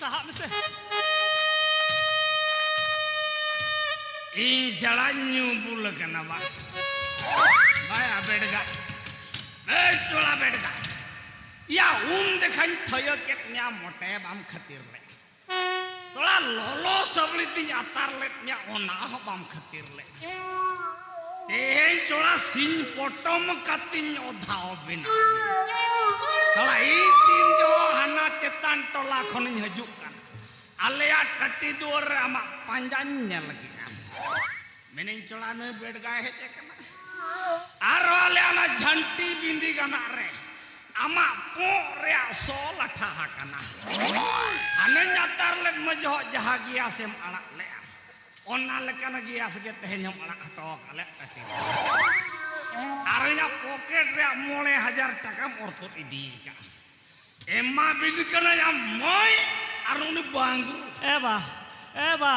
saham se. Insyaallah nyubul kana ba. Baya bedga. Chola bedga. Ya dekhan thoyo ketnya mote bam khatir le. Chola lolo sabliti atar le nya ona bam khatir le. Chola sin potom katin odhao bina. Chola itin jo hana cetan tola khonin hajuk kan. Alea tati dur ama panjangnya lagi kan. Menin chola ne bedga heje kana. Aro ale ana jhanti bindi kana re. Ama po re so latha kana. Hane nyatar le majo jahagia sem alak le. Ona lekana gias ge tehnyam alak hatok ale tati. Arenya poket re mole 1000 taka mortot idi ka. Emma bindi kana ya moy aruni banggu. Eba